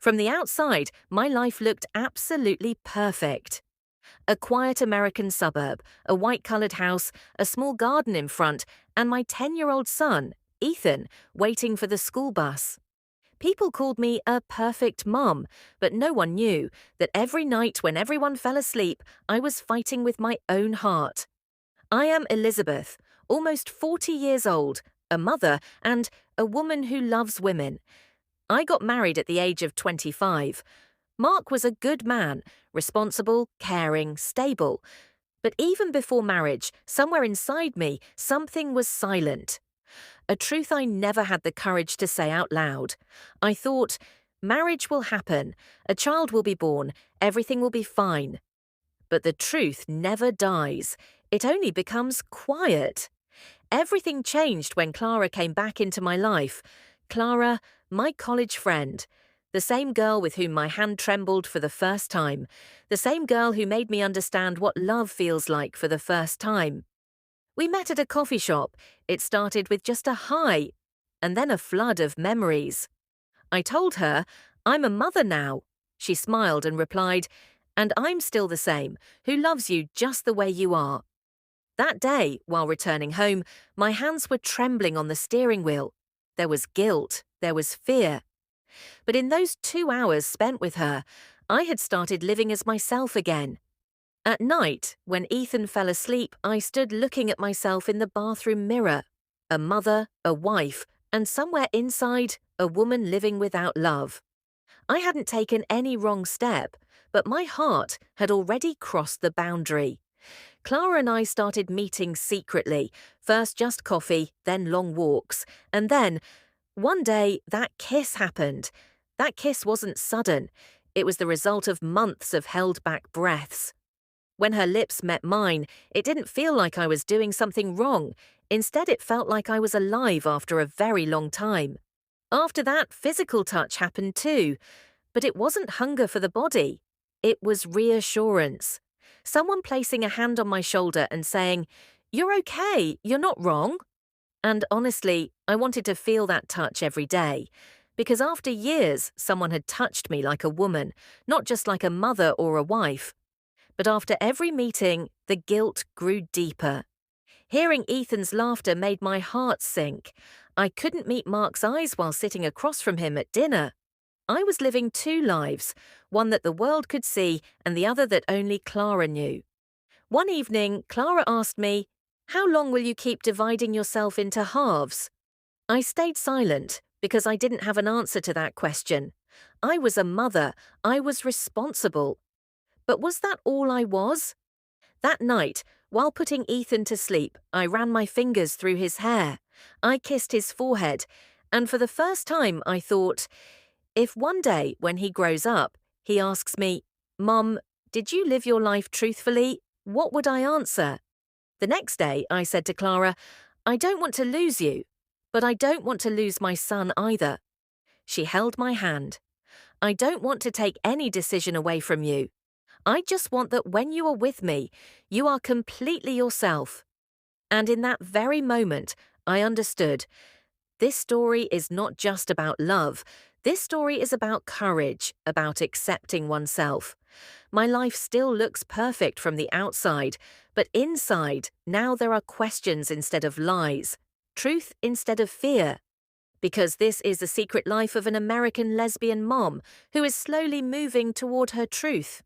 From the outside, my life looked absolutely perfect. A quiet American suburb, a white-coloured house, a small garden in front, and my 10-year-old son, Ethan, waiting for the school bus. People called me a perfect mum, but no one knew that every night when everyone fell asleep, I was fighting with my own heart. I am Elizabeth, almost 40 years old, a mother, and a woman who loves women. I got married at the age of 25. Mark was a good man, responsible, caring, stable. But even before marriage, somewhere inside me, something was silent. A truth I never had the courage to say out loud. I thought, marriage will happen, a child will be born, everything will be fine. But the truth never dies. It only becomes quiet. Everything changed when Clara came back into my life. Clara, my college friend. The same girl with whom my hand trembled for the first time. The same girl who made me understand what love feels like for the first time. We met at a coffee shop. It started with just a hi, and then a flood of memories. I told her, I'm a mother now. She smiled and replied, and I'm still the same, who loves you just the way you are. That day, while returning home, my hands were trembling on the steering wheel. There was guilt, there was fear. But in those 2 hours spent with her, I had started living as myself again. At night, when Ethan fell asleep, I stood looking at myself in the bathroom mirror. A mother, a wife, and somewhere inside, a woman living without love. I hadn't taken any wrong step, but my heart had already crossed the boundary. Clara and I started meeting secretly, first just coffee, then long walks, and then, one day, that kiss happened. That kiss wasn't sudden. It was the result of months of held-back breaths. When her lips met mine, it didn't feel like I was doing something wrong. Instead, it felt like I was alive after a very long time. After that, physical touch happened too. But it wasn't hunger for the body. It was reassurance. Someone placing a hand on my shoulder and saying, "You're okay, you're not wrong." And honestly, I wanted to feel that touch every day. Because after years, someone had touched me like a woman, not just like a mother or a wife. But after every meeting, the guilt grew deeper. Hearing Ethan's laughter made my heart sink. I couldn't meet Mark's eyes while sitting across from him at dinner. I was living two lives, one that the world could see and the other that only Clara knew. One evening, Clara asked me, "How long will you keep dividing yourself into halves?" I stayed silent because I didn't have an answer to that question. I was a mother. I was responsible. But was that all I was? That night, while putting Ethan to sleep, I ran my fingers through his hair. I kissed his forehead, and for the first time I thought, if one day, when he grows up, he asks me, "Mum, did you live your life truthfully?" what would I answer? The next day, I said to Clara, "I don't want to lose you, but I don't want to lose my son either." She held my hand. "I don't want to take any decision away from you. I just want that when you are with me, you are completely yourself." And in that very moment, I understood. This story is not just about love. This story is about courage, about accepting oneself. My life still looks perfect from the outside, but inside, now there are questions instead of lies, truth instead of fear. Because this is the secret life of an American lesbian mom who is slowly moving toward her truth.